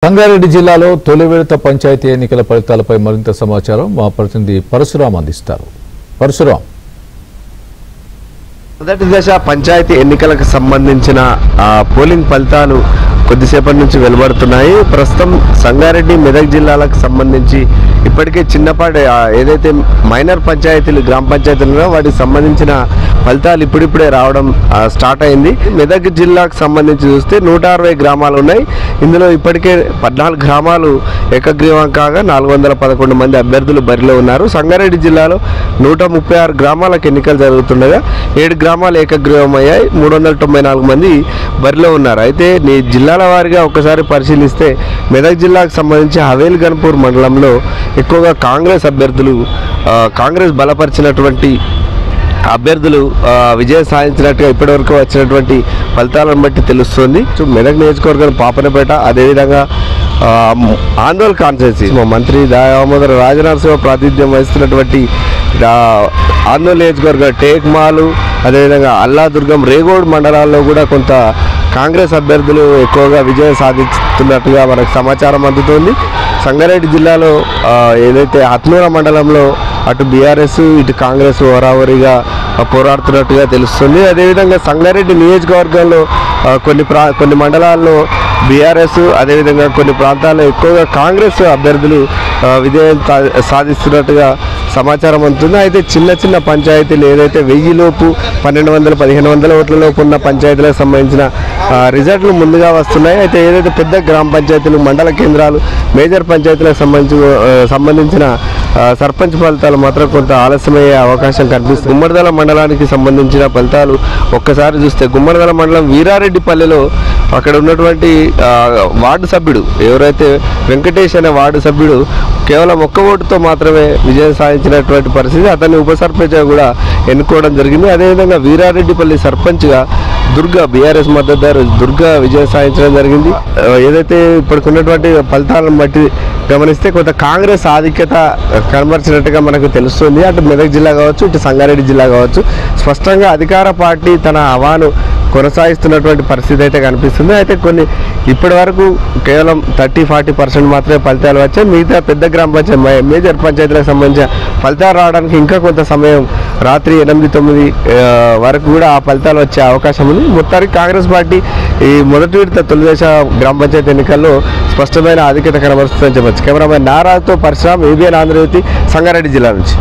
సంగారెడ్డి జిల్లాలో తొలి విడత పంచాయతీ ఎన్నికల ఫలితాలపై మరింత సమాచారం మా ప్రతినిధి పరశురామ్ అందిస్తారు. పరశురామ్, మొదటి దశ పంచాయతీ ఎన్నికలకు సంబంధించిన పోలింగ్ ఫలితాలు కొద్దిసేపటి నుంచి వెలువడుతున్నాయి. ప్రస్తుతం సంగారెడ్డి మెదక్ జిల్లాలకు సంబంధించి ఇప్పటికే చిన్నపాటి ఏదైతే మైనర్ పంచాయతీలు గ్రామ పంచాయతీలు ఉన్నాయో వాటికి సంబంధించిన ఫలితాలు ఇప్పుడిప్పుడే రావడం స్టార్ట్ అయింది. మెదక్ జిల్లాకు సంబంధించి చూస్తే 160 గ్రామాలు ఉన్నాయి. ఇందులో ఇప్పటికే 14 గ్రామాలు ఏకగ్రీవం కాగా 411 మంది అభ్యర్థులు బరిలో ఉన్నారు. సంగారెడ్డి జిల్లాలో 136 గ్రామాలకు ఎన్నికలు జరుగుతుండగా 7 గ్రామాలు ఏకగ్రీవం అయ్యాయి. 394 మంది బరిలో ఉన్నారు. అయితే జిల్లాల వారీగా ఒకసారి పరిశీలిస్తే మెదక్ జిల్లాకు సంబంధించి హవేల్ గన్పూర్ మండలంలో ఎక్కువగా కాంగ్రెస్ బలపరిచినటువంటి అభ్యర్థులు విజయం సాధించినట్టుగా ఇప్పటివరకు వచ్చినటువంటి ఫలితాలను బట్టి తెలుస్తుంది. మెదక్ నియోజకవర్గం పాపనపేట, అదేవిధంగా ఆందోళన కాన్స్టిట్యున్సీ మా మంత్రి దామోదర రాజనరసింహ ప్రాతినిధ్యం వహిస్తున్నటువంటి ఆందోళన నియోజకవర్గం టేక్మాలు, అదేవిధంగా అల్లాదుర్గం, రేగోడ్ మండలాల్లో కూడా కొంత కాంగ్రెస్ అభ్యర్థులు ఎక్కువగా విజయం సాధిస్తున్నట్టుగా మనకు సమాచారం అందుతోంది. సంగారెడ్డి జిల్లాలో ఏదైతే హత్నూర మండలంలో అటు బీఆర్ఎస్ ఇటు కాంగ్రెస్ హోరాహోరీగా పోరాడుతున్నట్టుగా తెలుస్తుంది. అదేవిధంగా సంగారెడ్డి నియోజకవర్గంలో కొన్ని మండలాల్లో బీఆర్ఎస్, అదేవిధంగా కొన్ని ప్రాంతాల్లో ఎక్కువగా కాంగ్రెస్ అభ్యర్థులు విజయం సాధిస్తున్నట్టుగా సమాచారం అందుతుంది. అయితే చిన్న చిన్న పంచాయతీలు ఏదైతే 1000 లోపు 1200, 1500 ఓట్ల లోపు ఉన్న పంచాయతీలకు సంబంధించిన రిజల్ట్లు ముందుగా వస్తున్నాయి. అయితే ఏదైతే పెద్ద గ్రామ పంచాయతీలు, మండల కేంద్రాలు, మేజర్ పంచాయతీలకు సంబంధించిన సర్పంచ్ ఫలితాలు మాత్రం కొంత ఆలస్యమయ్యే అవకాశం కనిపిస్తుంది. గుమ్మడిదల మండలానికి సంబంధించిన ఫలితాలు ఒక్కసారి చూస్తే గుమ్మడిదల మండలం వీరారెడ్డిపల్లెలో అక్కడ ఉన్నటువంటి వార్డు సభ్యుడు ఎవరైతే వెంకటేష్ అనే వార్డు సభ్యుడు కేవలం 1 ఓటుతో మాత్రమే విజయం సాధించినటువంటి పరిస్థితి. అతన్ని ఉప సర్పంచ్గా కూడా ఎన్నుకోవడం జరిగింది. అదేవిధంగా వీరారెడ్డిపల్లి సర్పంచ్గా దుర్గా, బీఆర్ఎస్ మద్దతుదారు దుర్గా విజయం సాధించడం జరిగింది. ఏదైతే ఇప్పటికున్నటువంటి ఫలితాలను బట్టి గమనిస్తే కొంత కాంగ్రెస్ ఆధిక్యత కనబరిచినట్టుగా మనకు తెలుస్తుంది. అటు మెదక్ జిల్లా కావచ్చు, ఇటు సంగారెడ్డి జిల్లా కావచ్చు, స్పష్టంగా అధికార పార్టీ తన హవాను కొనసాగిస్తున్నటువంటి పరిస్థితి అయితే కనిపిస్తుంది. అయితే ఇప్పటి వరకు కేవలం 30-40% మాత్రమే ఫలితాలు వచ్చాయి. మిగతా పెద్ద గ్రామ పంచాయతీ, మేజర్ పంచాయతీలకు సంబంధించిన ఫలితాలు రావడానికి ఇంకా కొంత సమయం, రాత్రి 8-9 వరకు కూడా ఆ ఫలితాలు వచ్చే అవకాశం ఉంది. మొత్తానికి కాంగ్రెస్ పార్టీ ఈ మొదటి విడత తొలి దశ గ్రామ పంచాయతీ ఎన్నికల్లో స్పష్టమైన ఆధిక్యత కనబరుస్తుందని చెప్పచ్చు. కెమెరామెన్ నారాజ్తో పరశురామ్, ABN ఆంధ్రజ్యోతి, సంగారెడ్డి జిల్లా నుంచి.